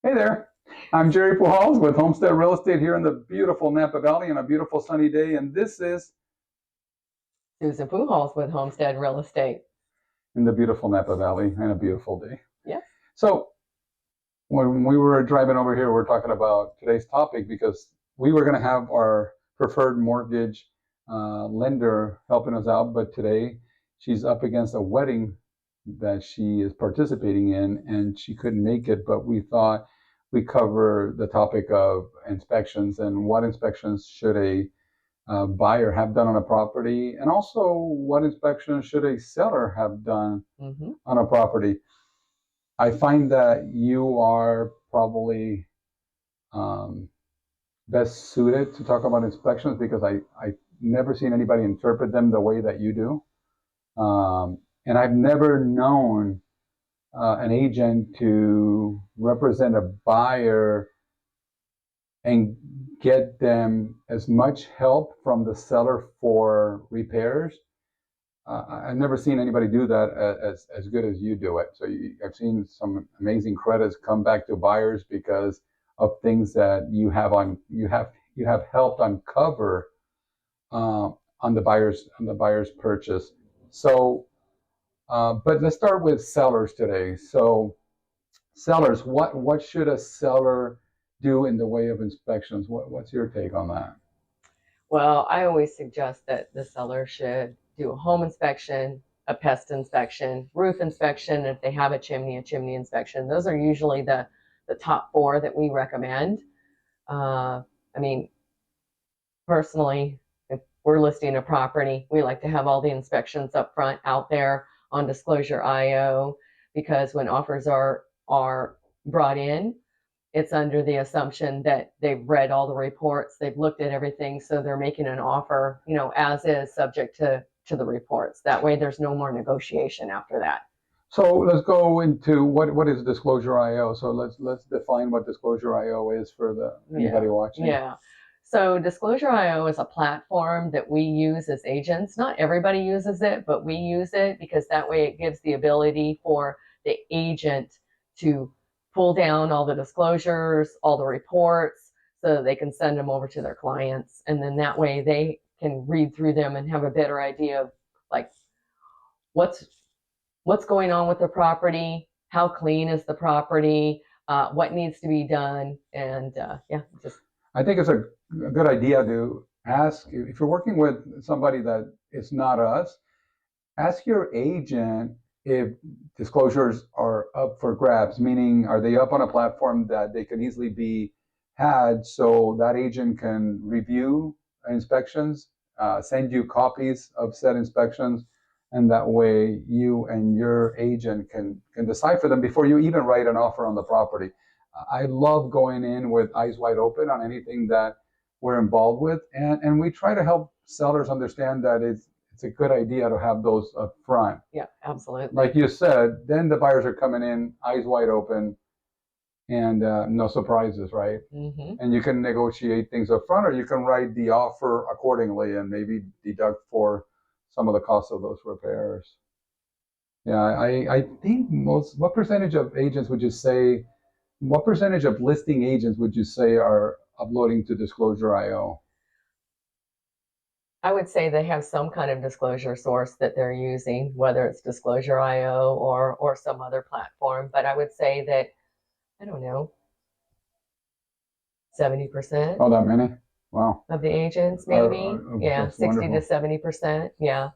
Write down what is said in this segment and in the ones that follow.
Hey there, I'm Jerry Pujals with Homestead Real Estate here in the beautiful Napa Valley on a beautiful sunny day, and this is Susan Pujals with Homestead Real Estate. in the beautiful Napa Valley and a beautiful day. Yeah. So when we were driving over here, we were talking about today's topic because we were going to have our preferred mortgage lender helping us out, but today she's up against a wedding that she is participating in, and she couldn't make it, but we thought we cover the topic of inspections and what inspections should a buyer have done on a property, and also what inspections should a seller have done on a property. I find that you are probably best suited to talk about inspections because I've never seen anybody interpret them the way that you do. And I've never known an agent to represent a buyer and get them as much help from the seller for repairs. I've never seen anybody do that as good as you do it. So I've seen some amazing credits come back to buyers because of things that you have helped uncover on the buyer's purchase. So, but let's start with sellers today. So, sellers, what should a seller do in the way of inspections? What's your take on that? Well, I always suggest that the seller should do a home inspection, a pest inspection, roof inspection. If they have a chimney inspection. Those are usually the top four that we recommend. I mean, personally, if we're listing a property, we like to have all the inspections up front out there on Disclosure IO, because when offers are brought in, it's under the assumption that they've read all the reports, they've looked at everything, so they're making an offer, as is, subject to the reports. That way there's no more negotiation after that. So let's go into what is Disclosure IO. So let's define what Disclosure IO is for anybody watching. Yeah. So Disclosure IO is a platform that we use as agents. Not everybody uses it, but we use it because that way it gives the ability for the agent to pull down all the disclosures, all the reports, so that they can send them over to their clients. And then that way they can read through them and have a better idea of like what's going on with the property, how clean is the property, what needs to be done. And I think it's a good idea to ask, if you're working with somebody that is not us, ask your agent if disclosures are up for grabs, meaning are they up on a platform that they can easily be had, so that agent can review inspections, send you copies of said inspections, and that way you and your agent can decipher them before you even write an offer on the property. I love going in with eyes wide open on anything that we're involved with, and we try to help sellers understand that it's a good idea to have those up front. Yeah, absolutely. Like you said, then the buyers are coming in eyes wide open and no surprises, right? And you can negotiate things up front, or you can write the offer accordingly and maybe deduct for some of the costs of those repairs. Yeah, I think what percentage of agents would you say, what percentage of listing agents would you say are uploading to Disclosure IO? I would say they have some kind of disclosure source that they're using, whether it's Disclosure IO or some other platform. But I would say that, I don't know, 70%. Oh, that many? Wow. Of the agents, maybe. Yeah, 60 wonderful. to 70%. Yeah.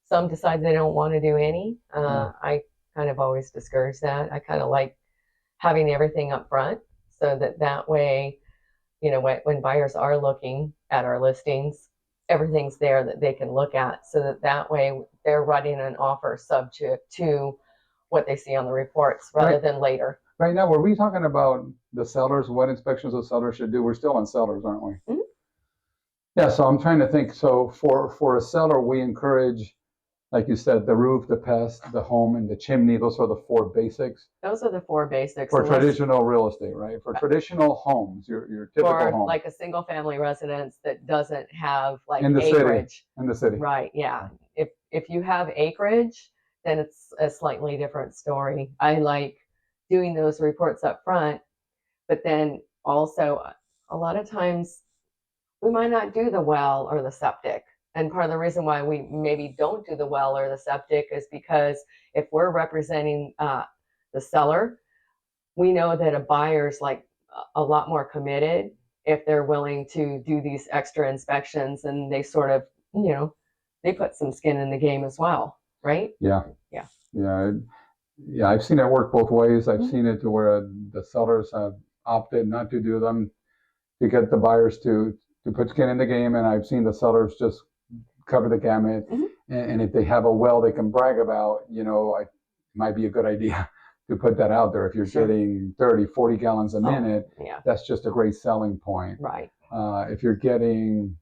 Some decide they don't want to do any. I kind of always discourage that. I kind of like having everything up front, so that way, when buyers are looking at our listings, everything's there that they can look at, so that way they're writing an offer subject to what they see on the reports rather than later. Right now, were we talking about the sellers, what inspections the sellers should do? We're still on sellers, aren't we? Yeah, so I'm trying to think. So for a seller, we encourage, like you said, the roof, the pest, the home, and the chimney. Those are the four basics. Those are the four basics. For traditional real estate, right? For traditional homes, your typical home. Like a single family residence that doesn't have like in the acreage. In the city. Right, yeah. If you have acreage, then it's a slightly different story. I like doing those reports up front But then also, a lot of times we might not do the well or the septic. And part of the reason why we maybe don't do the well or the septic is because if we're representing the seller, we know that a buyer's like a lot more committed if they're willing to do these extra inspections, and they sort of, they put some skin in the game as well, right? Yeah. Yeah. Yeah. Yeah. I've seen it work both ways. I've seen it to where the sellers have opted not to do them to get the buyers to put skin in the game. And I've seen the sellers just cover the gamut. And if they have a well they can brag about, it might be a good idea to put that out there. If you're getting 30, 40 gallons a minute, that's just a great selling point. Right. If you're getting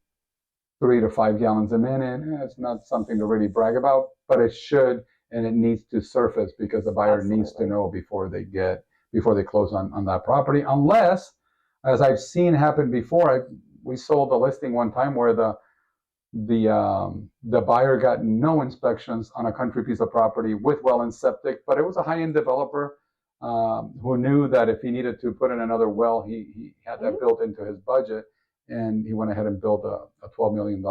3 to 5 gallons a minute, it's not something to really brag about, but it should, and it needs to surface because the buyer needs to know before they close on that property. Unless, as I've seen happen before, we sold a listing one time where the buyer got no inspections on a country piece of property with well and septic, but it was a high-end developer who knew that if he needed to put in another well, he had that built into his budget, and he went ahead and built a $12 million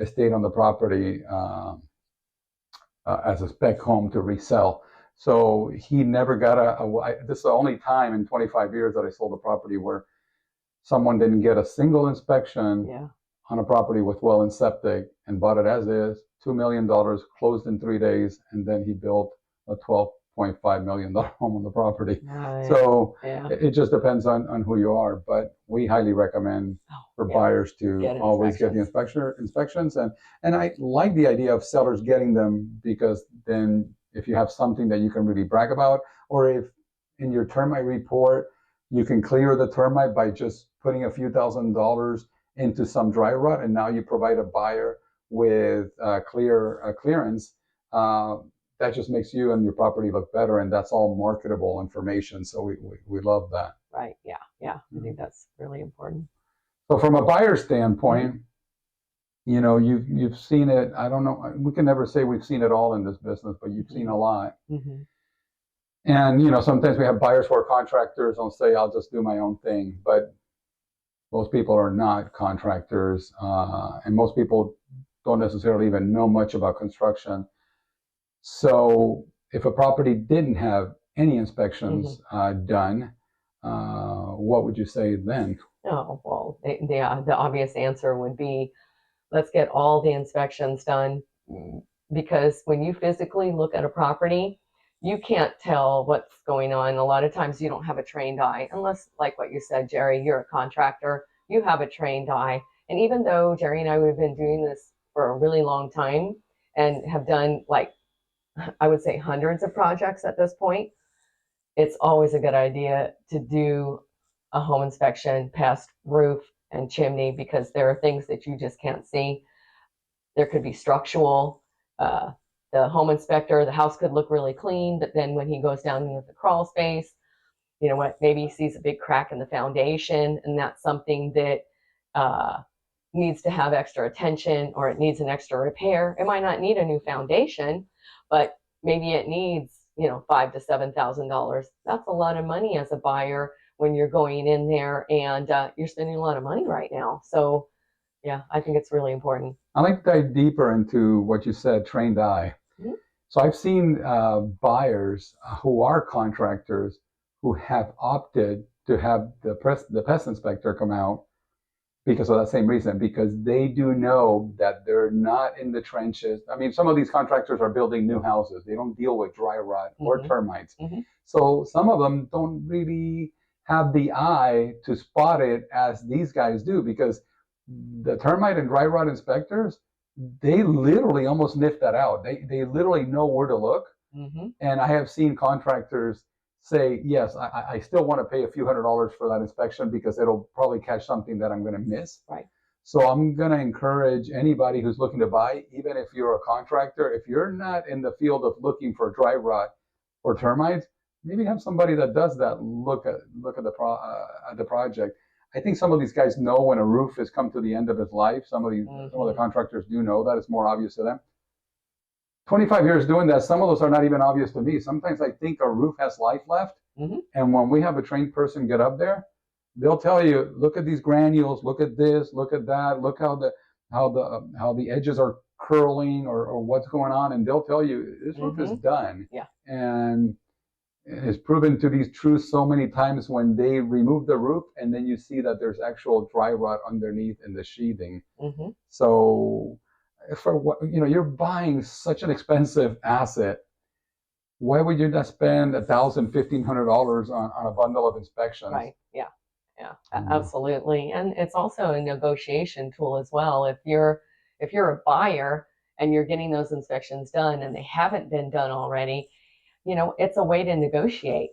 estate on the property as a spec home to resell. So he never got this is the only time in 25 years that I sold a property where someone didn't get a single inspection on a property with well and septic and bought it as is, $2 million, closed in 3 days, and then he built a $12.5 million home on the property. Right. So it just depends on who you are, but we highly recommend for buyers to always get the inspections. And I like the idea of sellers getting them, because then if you have something that you can really brag about, or if in your termite report you can clear the termite by just putting a few $1,000s into some dry rot, and now you provide a buyer with clearance, that just makes you and your property look better, and that's all marketable information. So we love that. Right. Yeah. I think that's really important. So from a buyer standpoint, you've seen it. I don't know. We can never say we've seen it all in this business, but you've seen a lot. And sometimes we have buyers who are contractors and say, "I'll just do my own thing," but most people are not contractors, and most people don't necessarily even know much about construction. So if a property didn't have any inspections done, what would you say then? Oh, well, the obvious answer would be, let's get all the inspections done, because when you physically look at a property, you can't tell what's going on. A lot of times you don't have a trained eye, unless, like what you said, Jerry, you're a contractor, you have a trained eye. And even though Jerry and I, we've been doing this for a really long time and have done, like, I would say hundreds of projects at this point, it's always a good idea to do a home inspection past roof and chimney, because there are things that you just can't see. There could be structural. The home inspector, the house could look really clean, but then when he goes down into the crawl space, maybe he sees a big crack in the foundation, and that's something that needs to have extra attention, or it needs an extra repair. It might not need a new foundation, but maybe it needs, $5,000 to $7,000. That's a lot of money as a buyer when you're going in there and you're spending a lot of money right now. So yeah, I think it's really important. I'd like to dive deeper into what you said, trained eye. So I've seen buyers who are contractors who have opted to have the pest inspector come out because of that same reason, because they do know that they're not in the trenches. I mean, some of these contractors are building new houses. They don't deal with dry rot or termites. So some of them don't really have the eye to spot it as these guys do, because the termite and dry rot inspectors, they literally almost sniff that out. They literally know where to look. And I have seen contractors say, yes, I still want to pay a few $100s for that inspection because it'll probably catch something that I'm going to miss. Right. So I'm going to encourage anybody who's looking to buy, even if you're a contractor, if you're not in the field of looking for dry rot or termites, maybe have somebody that does that look at the project. I think some of these guys know when a roof has come to the end of its life. Some of the contractors do know that. It's more obvious to them. 25 years doing that, some of those are not even obvious to me. Sometimes I think a roof has life left, Mhm. And when we have a trained person get up there, they'll tell you, look at these granules, look at this, look at that, look how the edges are curling or what's going on, and they'll tell you this roof is Mhm. done. Yeah. And it's proven to be true so many times when they remove the roof and then you see that there's actual dry rot underneath in the sheathing. Mhm. So for what, you're buying such an expensive asset. Why would you not spend $1,000, $1,500 on a bundle of inspections? Right. Yeah. Yeah. Mm. Absolutely. And it's also a negotiation tool as well. If you're a buyer and you're getting those inspections done and they haven't been done already, it's a way to negotiate,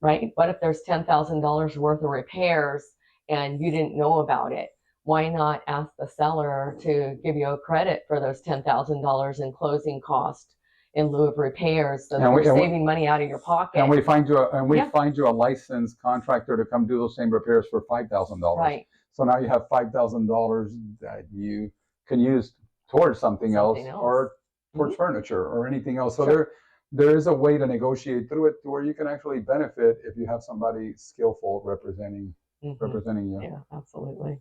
right? What if there's $10,000 worth of repairs and you didn't know about it? Why not ask the seller to give you a credit for those $10,000 in closing cost in lieu of repairs, so that you're saving money out of your pocket? And we find you Yeah. a licensed contractor to come do those same repairs for $5,000. Right. So now you have $5,000 that you can use towards something else or towards furniture or anything else. So Sure. there is a way to negotiate through it to where you can actually benefit if you have somebody skillful representing you. Yeah, absolutely.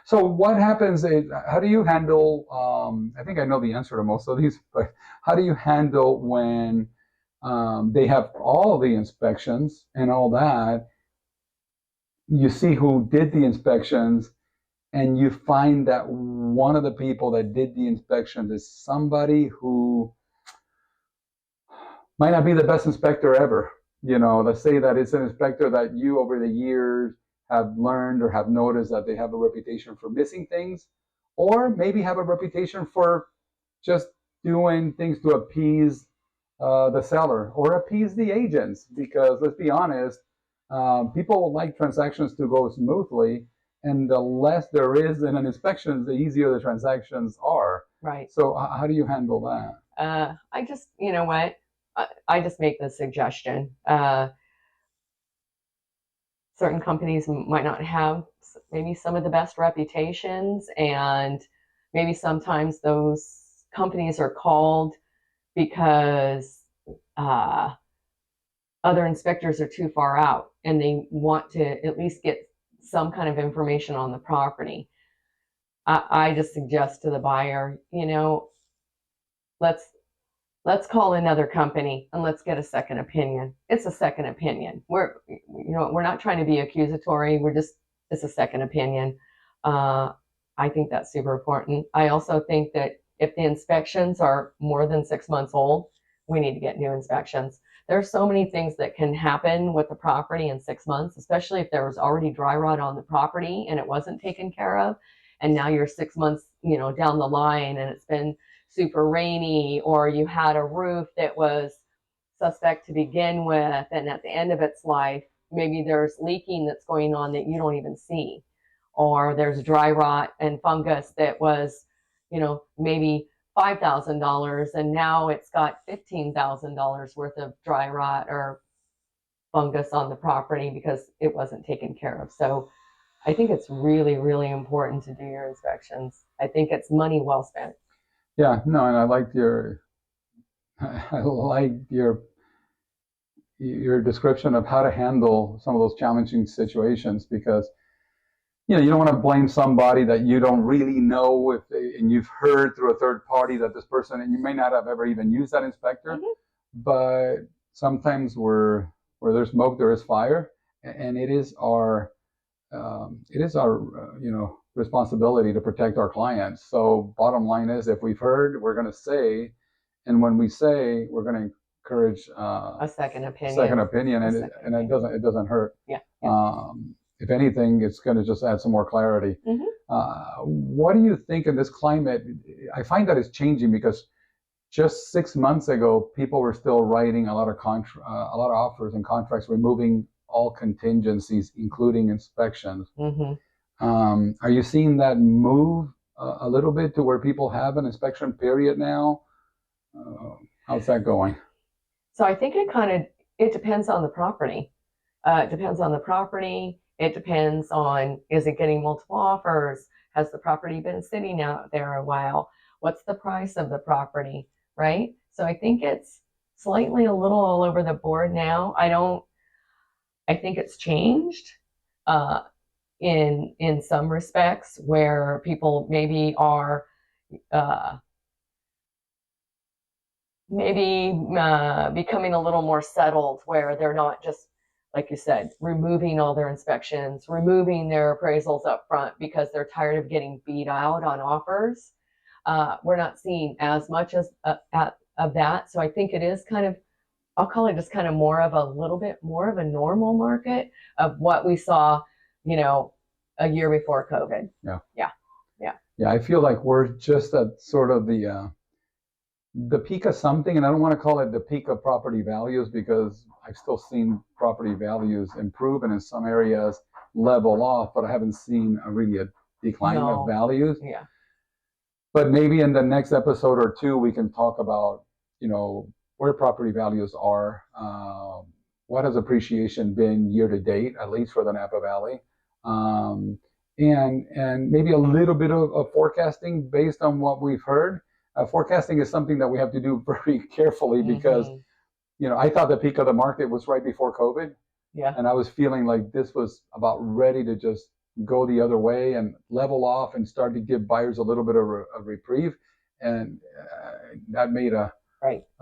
So what happens how do you handle I think I know the answer to most of these, but how do you handle when they have all the inspections and all that, you see who did the inspections, and you find that one of the people that did the inspections is somebody who might not be the best inspector ever. Let's say that it's an inspector that you over the years have learned or have noticed that they have a reputation for missing things, or maybe have a reputation for just doing things to appease the seller or appease the agents. Because let's be honest, people would like transactions to go smoothly, and the less there is in an inspection, the easier the transactions are. Right. So how do you handle that? I just, you know what? I just make the suggestion. Certain companies might not have maybe some of the best reputations, and maybe sometimes those companies are called because other inspectors are too far out and they want to at least get some kind of information on the property. I just suggest to the buyer, let's call another company and let's get a second opinion. It's a second opinion. We're not trying to be accusatory. It's a second opinion. I think that's super important. I also think that if the inspections are more than 6 months old, we need to get new inspections. There's so many things that can happen with the property in 6 months, especially if there was already dry rot on the property and it wasn't taken care of. And now you're 6 months, down the line and it's been super rainy, or you had a roof that was suspect to begin with, and at the end of its life, maybe there's leaking that's going on that you don't even see, or there's dry rot and fungus that was, maybe $5,000 and now it's got $15,000 worth of dry rot or fungus on the property because it wasn't taken care of. So I think it's really, really important to do your inspections. I think it's money well spent. Yeah, no, and I liked your description of how to handle some of those challenging situations, because you don't want to blame somebody that you don't really know and you've heard through a third party that this person, and you may not have ever even used that inspector, but sometimes where there's smoke there is fire, and it is our responsibility to protect our clients. So bottom line is, if we've heard, we're going to say, and when we say, we're going to encourage a second opinion. And it doesn't hurt. Yeah. If anything, it's going to just add some more clarity. What do you think in this climate? I find that it's changing, because just 6 months ago, people were still writing a lot of offers and contracts, removing all contingencies, including inspections. Are you seeing that move a little bit to where people have an inspection period now? How's that going? So I think it depends on the property. It depends on the property. It depends on, is it getting multiple offers? Has the property been sitting out there a while? What's the price of the property, right? So I think it's slightly a little all over the board now. I think it's changed in some respects where people maybe are becoming a little more settled, where they're not just, like you said, removing all their inspections, removing their appraisals up front because they're tired of getting beat out on offers. We're not seeing as much as of that. So I think it is kind of, I'll call it just kind of more of a little bit more of a normal market of what we saw, a year before COVID. Yeah, I feel like we're just at sort of the peak of something, and I don't want to call it the peak of property values, because I've still seen property values improve and in some areas level off, but I haven't seen really a decline of values. Yeah. But maybe in the next episode or two, we can talk about, where property values are, what has appreciation been year to date, at least for the Napa Valley, and maybe a little bit of forecasting based on what we've heard. Forecasting is something that we have to do very carefully because, I thought the peak of the market was right before COVID. Yeah. And I was feeling like this was about ready to just go the other way and level off and start to give buyers a little bit of a reprieve. And that made a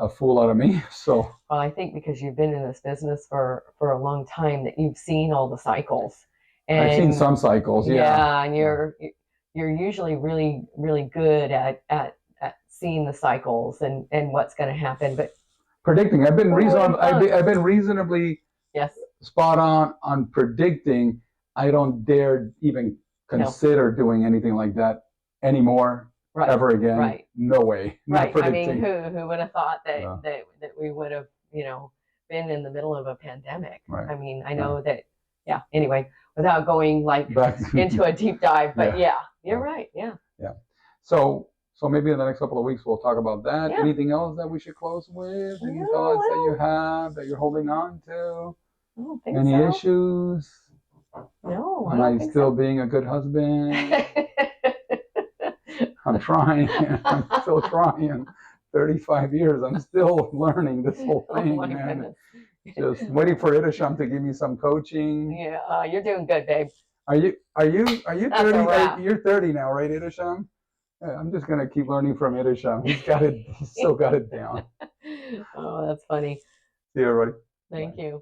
fool out of me. So, well, I think because you've been in this business for a long time, that you've seen all the cycles. And I've seen some cycles. Yeah. And you're usually really, really good at seeing the cycles and what's going to happen. But predicting, I've been reasonably spot on predicting. I don't dare even consider doing anything like that anymore ever again. Right. No way. Right. I mean, who would have thought that we would have, been in the middle of a pandemic? Right. I mean, I know that. Yeah. Anyway, without going into a deep dive, but you're right. Yeah. Yeah. So maybe in the next couple of weeks we'll talk about that. Yeah. Anything else that we should close with? Any thoughts that you have that you're holding on to? I don't think Any so. issues? No. Am I still being a good husband? I'm trying. I'm still trying. 35 years. I'm still learning this whole thing, man. Goodness. Just waiting for Idisham to give me some coaching. Yeah, you're doing good, babe. Are you 30? You're 30 now, right, Idisham? Yeah, I'm just gonna keep learning from Idisham. He's got it. He's still got it down. Oh, that's funny. See you, everybody. Thank you.